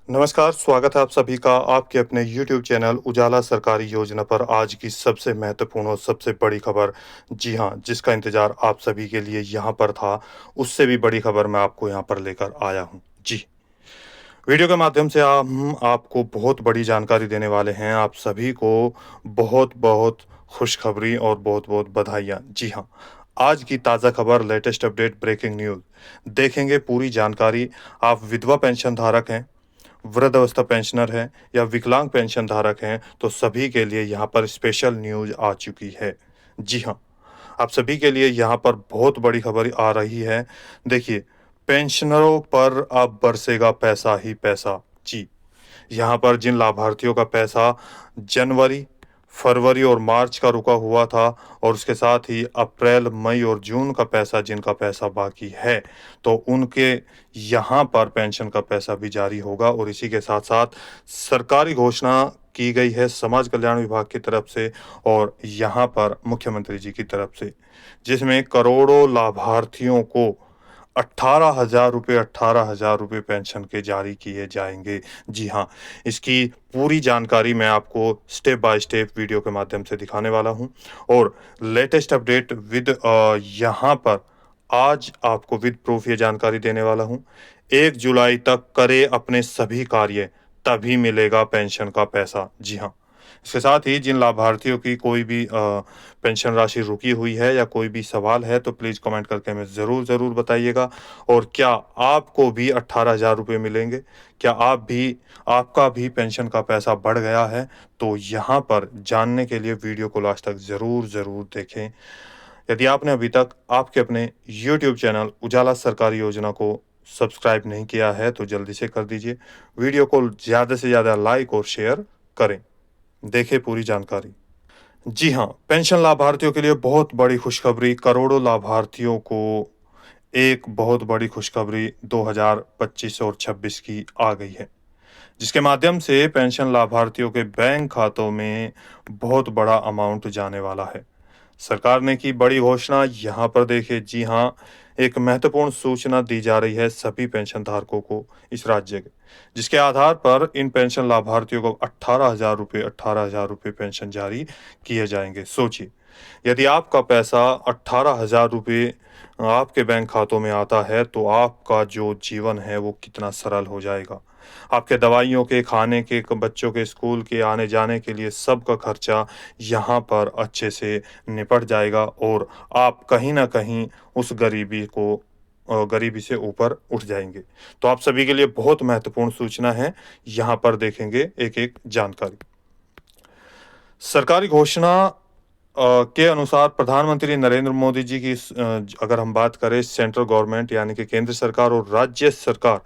नमस्कार, स्वागत है आप सभी का आपके अपने YouTube चैनल उजाला सरकारी योजना पर। आज की सबसे महत्वपूर्ण और सबसे बड़ी खबर, जी हाँ, जिसका इंतज़ार आप सभी के लिए यहाँ पर था, उससे भी बड़ी खबर मैं आपको यहाँ पर लेकर आया हूँ। जी, वीडियो के माध्यम से हम आपको बहुत बड़ी जानकारी देने वाले हैं। आप सभी को बहुत-बहुत खुशखबरी और बहुत-बहुत बधाइयाँ। जी हाँ, आज की ताज़ा खबर, लेटेस्ट अपडेट, ब्रेकिंग न्यूज़, देखेंगे पूरी जानकारी। आप विधवा पेंशन धारक हैं, वृद्धावस्था पेंशनर हैं या विकलांग पेंशन धारक हैं, तो सभी के लिए यहाँ पर स्पेशल न्यूज़ आ चुकी है। जी हाँ, आप सभी के लिए यहाँ पर बहुत बड़ी खबर आ रही है। देखिए, पेंशनरों पर अब बरसेगा पैसा ही पैसा। जी, यहाँ पर जिन लाभार्थियों का पैसा जनवरी, फरवरी और मार्च का रुका हुआ था और उसके साथ ही अप्रैल, मई और जून का पैसा, जिनका पैसा बाकी है, तो उनके यहाँ पर पेंशन का पैसा भी जारी होगा। और इसी के साथ-साथ सरकारी घोषणा की गई है समाज कल्याण विभाग की तरफ से और यहाँ पर मुख्यमंत्री जी की तरफ से, जिसमें करोड़ों लाभार्थियों को 18,000 रुपए पेंशन के जारी किए जाएँगे। जी हाँ, इसकी पूरी जानकारी मैं आपको स्टेप बाय स्टेप वीडियो के माध्यम से दिखाने वाला हूँ और लेटेस्ट अपडेट विद यहाँ पर आज आपको विद प्रूफ ये जानकारी देने वाला हूँ। 1 जुलाई तक करें अपने सभी कार्य, तभी मिलेगा पेंशन का पैसा। जी हाँ, इसके साथ ही जिन लाभार्थियों की कोई भी पेंशन राशि रुकी हुई है या कोई भी सवाल है, तो प्लीज़ कमेंट करके हमें ज़रूर बताइएगा। और क्या आपको भी 18,000 रुपए मिलेंगे? क्या आपका भी पेंशन का पैसा बढ़ गया है? तो यहाँ पर जानने के लिए वीडियो को लास्ट तक ज़रूर देखें। यदि आपने अभी तक आपके अपने यूट्यूब चैनल उजाला सरकारी योजना को सब्सक्राइब नहीं किया है, तो जल्दी से कर दीजिए। वीडियो को ज़्यादा से ज़्यादा लाइक और शेयर करें। देखें पूरी जानकारी। जी हाँ, पेंशन लाभार्थियों के लिए बहुत बड़ी खुशखबरी। करोड़ों लाभार्थियों को एक बहुत बड़ी खुशखबरी 2025 और 26 की आ गई है, जिसके माध्यम से पेंशन लाभार्थियों के बैंक खातों में बहुत बड़ा अमाउंट जाने वाला है। सरकार ने की बड़ी घोषणा, यहाँ पर देखिए। जी हाँ, एक महत्वपूर्ण सूचना दी जा रही है सभी पेंशन धारकों को इस राज्य के, जिसके आधार पर इन पेंशन लाभार्थियों को 18,000 रुपए पेंशन जारी किए जाएंगे। सोचिए, यदि आपका पैसा 18,000 रुपए आपके बैंक खातों में आता है, तो आपका जो जीवन है वो कितना सरल हो जाएगा। आपके दवाइयों के, खाने के, बच्चों के स्कूल के आने-जाने के लिए सबका खर्चा यहाँ पर अच्छे से निपट जाएगा और आप कहीं न कहीं उस गरीबी से ऊपर उठ जाएँगे। तो आप सभी के लिए बहुत महत्वपूर्ण सूचना है, यहाँ पर देखेंगे एक-एक जानकारी। सरकारी घोषणा के अनुसार प्रधानमंत्री नरेंद्र मोदी जी की अगर हम बात करें, सेंट्रल गवर्नमेंट यानी कि केंद्र सरकार और राज्य सरकार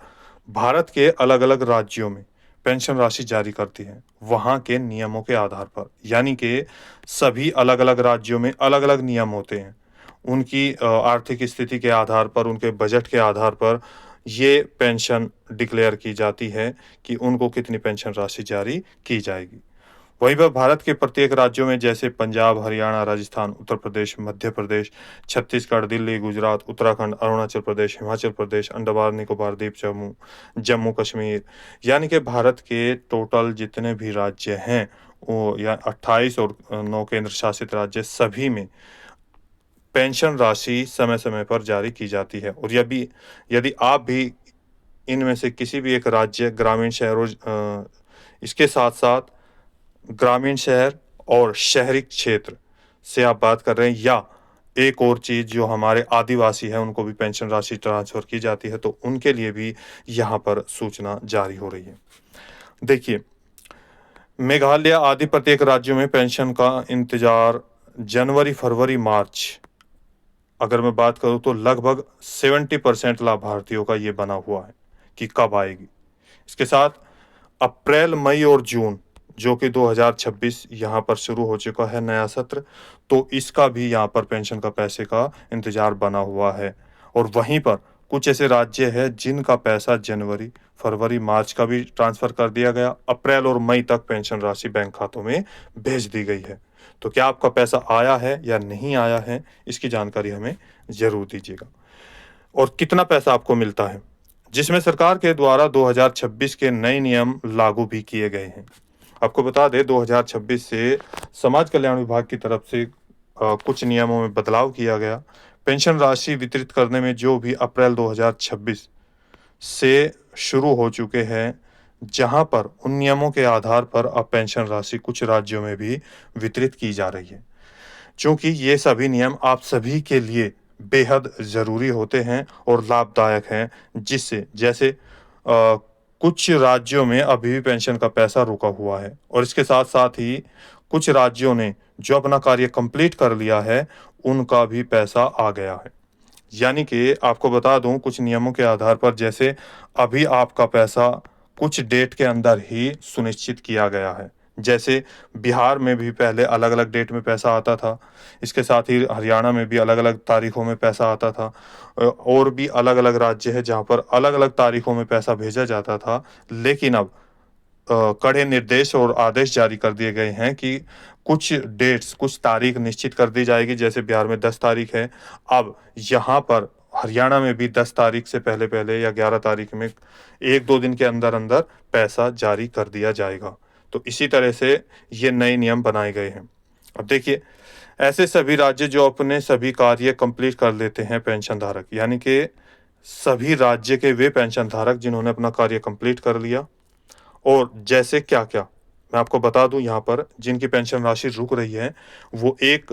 भारत के अलग-अलग राज्यों में पेंशन राशि जारी करती हैं, वहाँ के नियमों के आधार पर। यानी कि सभी अलग-अलग राज्यों में अलग-अलग नियम होते हैं। उनकी आर्थिक स्थिति के आधार पर, उनके बजट के आधार पर ये पेंशन डिक्लेयर की जाती है कि उनको कितनी पेंशन राशि जारी की जाएगी। वहीं पर भारत के प्रत्येक राज्यों में, जैसे पंजाब, हरियाणा, राजस्थान, उत्तर प्रदेश, मध्य प्रदेश, छत्तीसगढ़, दिल्ली, गुजरात, उत्तराखंड, अरुणाचल प्रदेश, हिमाचल प्रदेश, अंडमान निकोबार द्वीप समूह, जम्मू कश्मीर, यानी कि भारत के टोटल जितने भी राज्य हैं, वो या 28 और 9 केंद्र शासित राज्य, सभी में पेंशन राशि समय-समय पर जारी की जाती है। और यदि यदि आप भी इनमें से किसी भी एक राज्य, ग्रामीण शहरों इसके साथ-साथ ग्रामीण शहर और शहरी क्षेत्र से आप बात कर रहे हैं, या एक और चीज़ जो हमारे आदिवासी हैं, उनको भी पेंशन राशि ट्रांसफ़र की जाती है, तो उनके लिए भी यहाँ पर सूचना जारी हो रही है। देखिए, मेघालय आदि प्रत्येक राज्यों में पेंशन का इंतज़ार जनवरी, फरवरी, मार्च, अगर मैं बात करूँ तो लगभग 70% लाभार्थियों का ये बना हुआ है कि कब आएगी। इसके साथ अप्रैल, मई और जून, जो कि 2026 यहाँ पर शुरू हो चुका है नया सत्र, तो इसका भी यहाँ पर पेंशन का पैसे का इंतज़ार बना हुआ है। और वहीं पर कुछ ऐसे राज्य हैं जिनका पैसा जनवरी, फरवरी, मार्च का भी ट्रांसफ़र कर दिया गया। अप्रैल और मई तक पेंशन राशि बैंक खातों में भेज दी गई है। तो क्या आपका पैसा आया है या नहीं आया है, इसकी जानकारी हमें ज़रूर दीजिएगा। और कितना पैसा आपको मिलता है? जिसमें सरकार के द्वारा 2026 के नए नियम लागू भी किए गए हैं। आपको बता दें 2026 से समाज कल्याण विभाग की तरफ से कुछ नियमों में बदलाव किया गया। पेंशन राशि वितरित करने में जो भी अप्रैल 2026 से शुरू हो चुके हैं, जहां पर उन नियमों के आधार पर अब पेंशन राशि कुछ राज्यों में भी वितरित की जा रही है। चूंकि ये सभी नियम आप सभी के लिए बेहद ज़रूरी होते हैं और लाभदायक हैं, जिससे जैसे कुछ राज्यों में अभी भी पेंशन का पैसा रुका हुआ है और इसके साथ साथ ही कुछ राज्यों ने जो अपना कार्य कंप्लीट कर लिया है, उनका भी पैसा आ गया है। यानी कि आपको बता दूं कुछ नियमों के आधार पर जैसे अभी आपका पैसा कुछ डेट के अंदर ही सुनिश्चित किया गया है। जैसे बिहार में भी पहले अलग-अलग डेट में पैसा आता था। इसके साथ ही हरियाणा में भी अलग-अलग तारीखों में पैसा आता था। और भी अलग-अलग राज्य है जहाँ पर अलग-अलग तारीखों में पैसा भेजा जाता था। लेकिन अब कड़े निर्देश और आदेश जारी कर दिए गए हैं कि कुछ डेट्स, कुछ तारीख निश्चित कर दी जाएगी। जैसे बिहार में 10 तारीख है, अब यहाँ पर हरियाणा में भी 10 तारीख से पहले-पहले या 11 तारीख में 1-2 दिन के अंदर-अंदर पैसा जारी कर दिया जाएगा। तो इसी तरह से ये नए नियम बनाए गए हैं। अब देखिए, ऐसे सभी राज्य जो अपने सभी कार्य कंप्लीट कर लेते हैं पेंशन धारक, यानी कि सभी राज्य के वे पेंशन धारक जिन्होंने अपना कार्य कंप्लीट कर लिया और जैसे क्या-क्या मैं आपको बता दूं यहाँ पर जिनकी पेंशन राशि रुक रही है, वो एक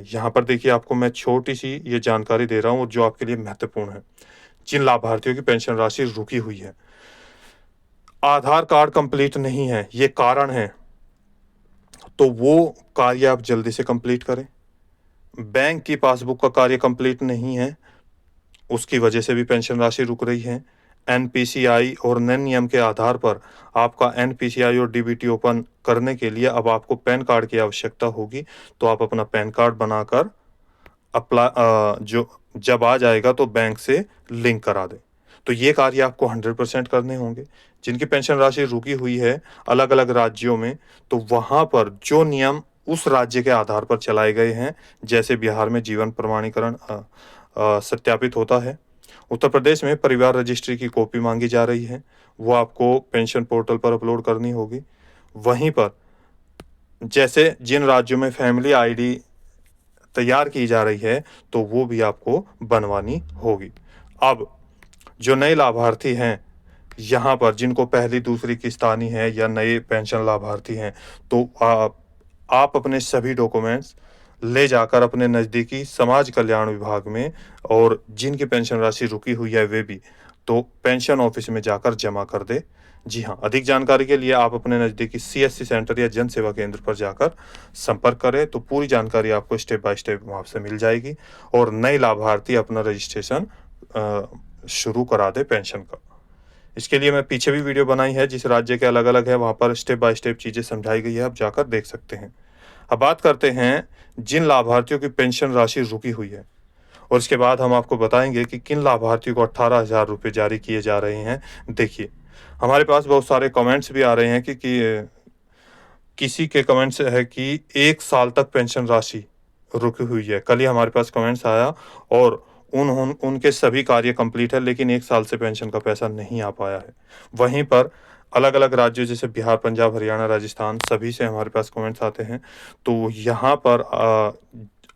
यहाँ पर देखिए आपको मैं छोटी-सी ये जानकारी दे रहा हूँ जो आपके लिए महत्वपूर्ण है। जिन लाभार्थियों की पेंशन राशि रुकी हुई है, आधार कार्ड कंप्लीट नहीं है, ये कारण है, तो वो कार्य आप जल्दी से कंप्लीट करें। बैंक की पासबुक का कार्य कंप्लीट नहीं है, उसकी वजह से भी पेंशन राशि रुक रही है। एनपीसीआई और नए नियम के आधार पर आपका एनपीसीआई और डीबीटी ओपन करने के लिए अब आपको पैन कार्ड की आवश्यकता होगी, तो आप अपना पैन कार्ड बनाकर जो जब आ जाएगा तो बैंक से लिंक करा दें। तो ये कार्य आपको 100% करने होंगे। जिनकी पेंशन राशि रुकी हुई है अलग-अलग राज्यों में, तो वहाँ पर जो नियम उस राज्य के आधार पर चलाए गए हैं, जैसे बिहार में जीवन प्रमाणीकरण सत्यापित होता है। उत्तर प्रदेश में परिवार रजिस्ट्री की कॉपी मांगी जा रही है, वो आपको पेंशन पोर्टल पर अपलोड करनी होगी। वहीं पर जैसे जिन राज्यों में फैमिली आईडी तैयार की जा रही है, तो वो भी आपको बनवानी होगी। अब जो नए लाभार्थी हैं, यहाँ पर जिनको पहली दूसरी किस्त आनी है या नए पेंशन लाभार्थी हैं, तो आप अपने सभी डॉक्यूमेंट्स ले जाकर अपने नज़दीकी समाज कल्याण विभाग में और जिनकी पेंशन राशि रुकी हुई है वे भी, तो पेंशन ऑफिस में जाकर जमा कर दें। जी हाँ, अधिक जानकारी के लिए आप अपने नज़दीकी सीएससी सेंटर या जन सेवा केंद्र पर जाकर संपर्क करें, तो पूरी जानकारी आपको स्टेप बाय स्टेप वहाँ से मिल जाएगी और नए लाभार्थी अपना रजिस्ट्रेशन शुरू करा दें पेंशन का। इसके लिए मैं पीछे भी वीडियो बनाई है, जिस राज्य के अलग-अलग है वहाँ पर स्टेप बाय स्टेप चीज़ें समझाई गई है, आप जाकर देख सकते हैं। अब बात करते हैं जिन लाभार्थियों की पेंशन राशि रुकी हुई है और इसके बाद हम आपको बताएंगे कि किन लाभार्थियों को 18,000 रुपये जारी किए जा रहे हैं। देखिए, हमारे पास बहुत सारे कमेंट्स भी आ रहे हैं कि किसी के कमेंट्स है कि 1 साल तक पेंशन राशि रुकी हुई है। कल ही हमारे पास कमेंट्स आया और उनके सभी कार्य कंप्लीट है, लेकिन 1 साल से पेंशन का पैसा नहीं आ पाया है। वहीं पर अलग-अलग राज्यों जैसे बिहार, पंजाब, हरियाणा, राजस्थान सभी से हमारे पास कमेंट्स आते हैं। तो यहाँ पर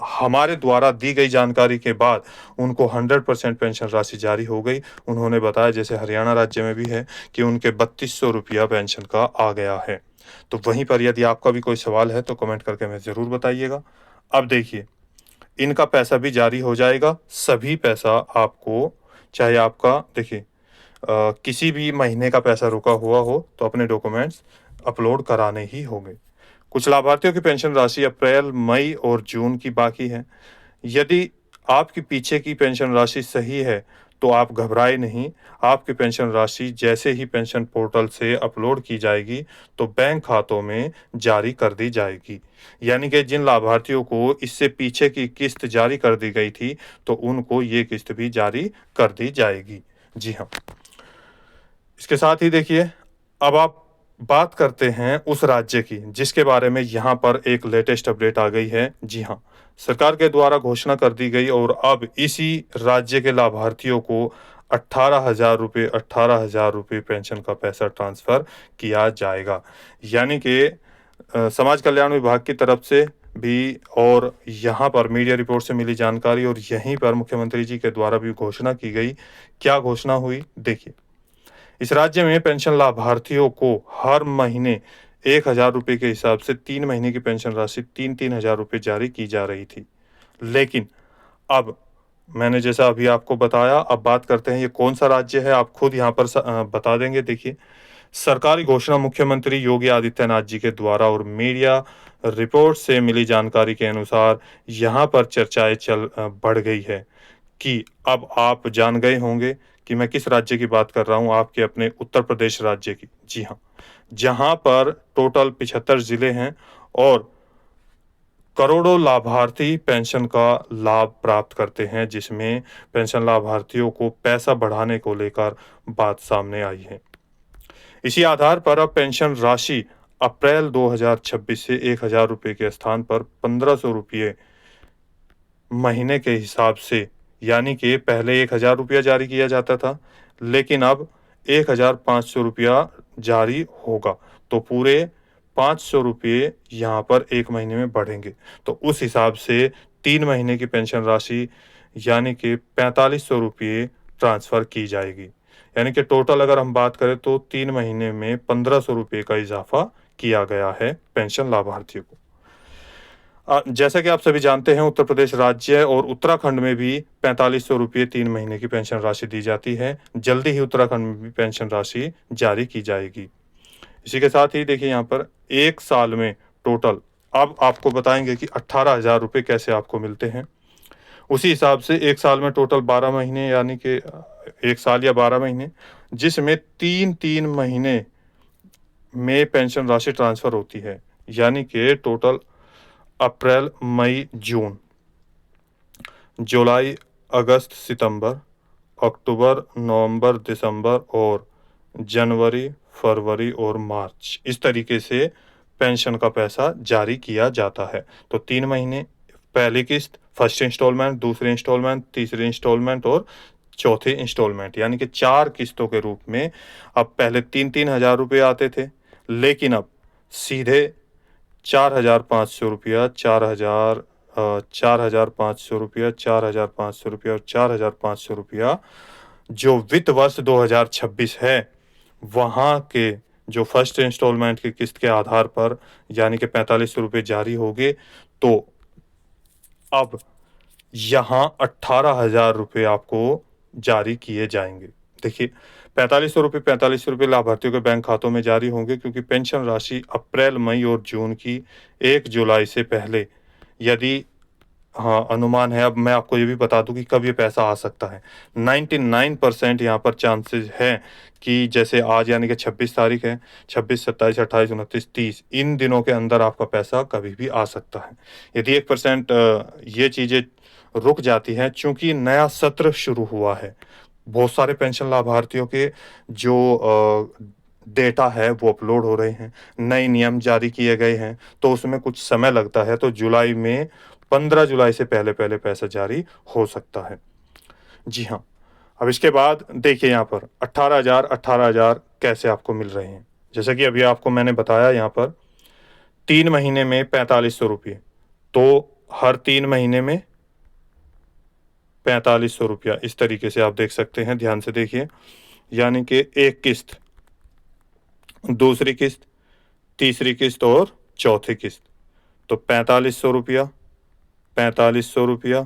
हमारे द्वारा दी गई जानकारी के बाद उनको 100% पेंशन राशि जारी हो गई। उन्होंने बताया जैसे हरियाणा राज्य में भी है कि उनके 3200 रुपया पेंशन का आ गया है। तो वहीं पर यदि आपका भी कोई सवाल है तो कमेंट करके हमें ज़रूर बताइएगा। अब देखिए, इनका पैसा भी जारी हो जाएगा। सभी पैसा आपको, चाहे आपका देखिए किसी भी महीने का पैसा रुका हुआ हो तो अपने डॉक्यूमेंट्स अपलोड कराने ही होंगे। कुछ लाभार्थियों की पेंशन राशि अप्रैल, मई और जून की बाकी है। यदि आपकी पीछे की पेंशन राशि सही है तो आप घबराए नहीं। आपकी पेंशन राशि जैसे ही पेंशन पोर्टल से अपलोड की जाएगी तो बैंक खातों में जारी कर दी जाएगी। यानी कि जिन लाभार्थियों को इससे पीछे की किस्त जारी कर दी गई थी तो उनको ये किस्त भी जारी कर दी जाएगी। जी हाँ, इसके साथ ही देखिए, अब आप बात करते हैं उस राज्य की जिसके बारे में यहाँ पर एक लेटेस्ट अपडेट आ गई है। जी हाँ, सरकार के द्वारा घोषणा कर दी गई और अब इसी राज्य के लाभार्थियों को 18,000 रुपये पेंशन का पैसा ट्रांसफ़र किया जाएगा। यानी कि समाज कल्याण विभाग की तरफ से भी और यहाँ पर मीडिया रिपोर्ट से मिली जानकारी और यहीं पर मुख्यमंत्री जी के द्वारा भी घोषणा की गई। क्या घोषणा हुई? देखिए, इस राज्य में पेंशन लाभार्थियों को हर महीने 1,000 रुपये के हिसाब से 3 महीने की पेंशन राशि 3-3 हज़ार रुपये जारी की जा रही थी। लेकिन अब मैंने जैसा अभी आपको बताया, अब बात करते हैं ये कौन-सा राज्य है, आप खुद यहाँ पर बता देंगे। देखिए, सरकारी घोषणा मुख्यमंत्री योगी आदित्यनाथ जी के द्वारा और मीडिया रिपोर्ट से मिली जानकारी के अनुसार यहाँ पर चर्चाएँ बढ़ गई है कि अब आप जान गए होंगे कि मैं किस राज्य की बात कर रहा हूँ, आपके अपने उत्तर प्रदेश राज्य की। जी हाँ, जहाँ पर टोटल 75 ज़िले हैं और करोड़ों लाभार्थी पेंशन का लाभ प्राप्त करते हैं, जिसमें पेंशन लाभार्थियों को पैसा बढ़ाने को लेकर बात सामने आई है। इसी आधार पर अब पेंशन राशि अप्रैल 2026 से 1,000 रुपये के स्थान पर 1,500 रुपये महीने के हिसाब से, यानी कि पहले 1,000 रुपया जारी किया जाता था, लेकिन अब 1,500 रुपया जारी होगा। तो पूरे 500 रुपये यहाँ पर 1 महीने में बढ़ेंगे। तो उस हिसाब से 3 महीने की पेंशन राशि यानी कि 4,500 रुपये ट्रांसफ़र की जाएगी। यानी कि टोटल अगर हम बात करें तो 3 महीने में 1,500 रुपये का इज़ाफ़ा किया गया है पेंशन लाभार्थियों को। जैसा कि आप सभी जानते हैं, उत्तर प्रदेश राज्य और उत्तराखंड में भी 4,500 रुपये 3 महीने की पेंशन राशि दी जाती है। जल्दी ही उत्तराखंड में भी पेंशन राशि जारी की जाएगी। इसी के साथ ही देखिए यहाँ पर 1 साल में टोटल अब आपको बताएँगे कि 18,000 रुपये कैसे आपको मिलते हैं। उसी हिसाब से 1 साल में टोटल 12 महीने, यानी कि 1 साल या 12 महीने, जिसमें 3-3 महीने में पेंशन राशि ट्रांसफ़र होती है। यानी कि टोटल अप्रैल, मई, जून, जुलाई, अगस्त, सितंबर, अक्टूबर, नवंबर, दिसंबर और जनवरी, फरवरी और मार्च, इस तरीके से पेंशन का पैसा जारी किया जाता है। तो 3 महीने, पहली किस्त, फर्स्ट इंस्टॉलमेंट, दूसरी इंस्टॉलमेंट, तीसरी इंस्टॉलमेंट और चौथी इंस्टॉलमेंट, यानी कि 4 किस्तों के रूप में। अब पहले 3-3 हज़ार रुपये आते थे, लेकिन अब सीधे 4,500 रुपया, 4,500 रुपया, 4,500 रुपया और 4,500 रुपया जो वित्त वर्ष 2026 है, वहाँ के जो फर्स्ट इंस्टॉलमेंट की किस्त के आधार पर यानी कि 4,500 रुपये जारी होंगे। तो अब यहाँ 18,000 रुपये आपको जारी किए जाएंगे। देखिए, 4,500 रुपये लाभार्थियों के बैंक खातों में जारी होंगे, क्योंकि पेंशन राशि अप्रैल, मई और जून की 1 जुलाई से पहले, यदि हाँ, अनुमान है। अब मैं आपको ये भी बता दूँ कि कब ये पैसा आ सकता है। 99% यहाँ पर चांसेस है कि जैसे आज यानी कि 26 तारीख है, 26, 27, 28, 29, 30 इन दिनों के अंदर आपका पैसा कभी भी आ सकता है। यदि 1% ये चीज़ें रुक जाती हैं, चूँकि नया सत्र शुरू हुआ है, बहुत सारे पेंशन लाभार्थियों के जो डेटा है वो अपलोड हो रहे हैं, नए नियम जारी किए गए हैं, तो उसमें कुछ समय लगता है। तो जुलाई में 15 जुलाई से पहले-पहले पैसा जारी हो सकता है। जी हाँ, अब इसके बाद देखिए यहाँ पर 18,000 कैसे आपको मिल रहे हैं। जैसा कि अभी आपको मैंने बताया, यहाँ पर 3 महीने में 4,500 रुपये, तो हर 3 महीने में 4,500 रुपया, इस तरीके से आप देख सकते हैं, ध्यान से देखिए। यानी कि एक किस्त, दूसरी किस्त, तीसरी किस्त और चौथी किस्त। तो 4,500 रुपया, 4,500 रुपया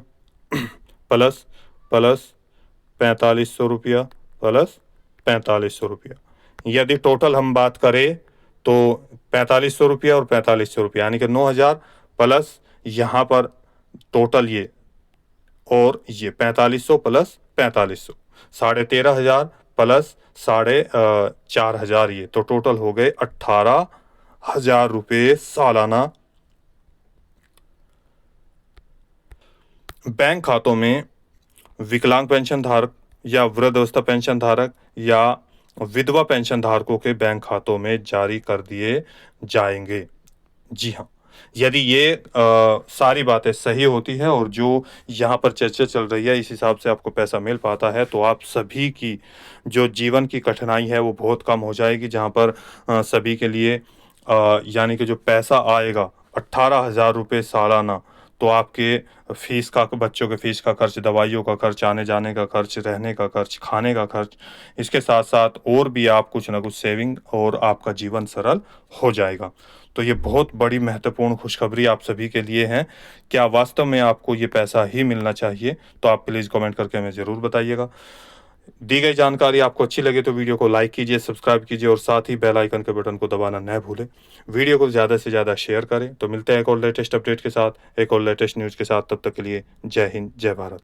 प्लस 4,500 रुपया प्लस 4,500 रुपया। यदि टोटल हम बात करें तो 4,500 रुपया और 4,500 रुपया, यानी कि 9,000 प्लस यहाँ पर टोटल ये और ये 4,500 प्लस 4,500, 13,500 प्लस 4,500, ये तो टोटल हो गए 18,000 रुपये सालाना बैंक खातों में विकलांग पेंशन धारक या वृद्धावस्था पेंशन धारक या विधवा पेंशन धारकों के बैंक खातों में जारी कर दिए जाएंगे। जी हाँ, यदि ये सारी बातें सही होती है और जो यहाँ पर चर्चा चल रही है इस हिसाब से आपको पैसा मिल पाता है, तो आप सभी की जो जीवन की कठिनाई है वो बहुत कम हो जाएगी। जहाँ पर सभी के लिए यानी कि जो पैसा आएगा 18,000 रुपये सालाना, तो आपके फीस का, बच्चों के फीस का खर्च, दवाइयों का खर्च, आने जाने का खर्च, रहने का खर्च, खाने का खर्च, इसके साथ साथ और भी आप कुछ ना कुछ सेविंग और आपका जीवन सरल हो जाएगा। तो ये बहुत बड़ी महत्वपूर्ण खुशखबरी आप सभी के लिए है। क्या वास्तव में आपको ये पैसा ही मिलना चाहिए? तो आप प्लीज़ कमेंट करके हमें ज़रूर बताइएगा। दी गई जानकारी आपको अच्छी लगे तो वीडियो को लाइक कीजिए, सब्सक्राइब कीजिए और साथ ही बेल आइकन के बटन को दबाना न भूलें। वीडियो को ज़्यादा से ज़्यादा शेयर करें। तो मिलते हैं एक और लेटेस्ट अपडेट के साथ, एक और लेटेस्ट न्यूज़ के साथ। तब तक के लिए जय हिंद, जय भारत।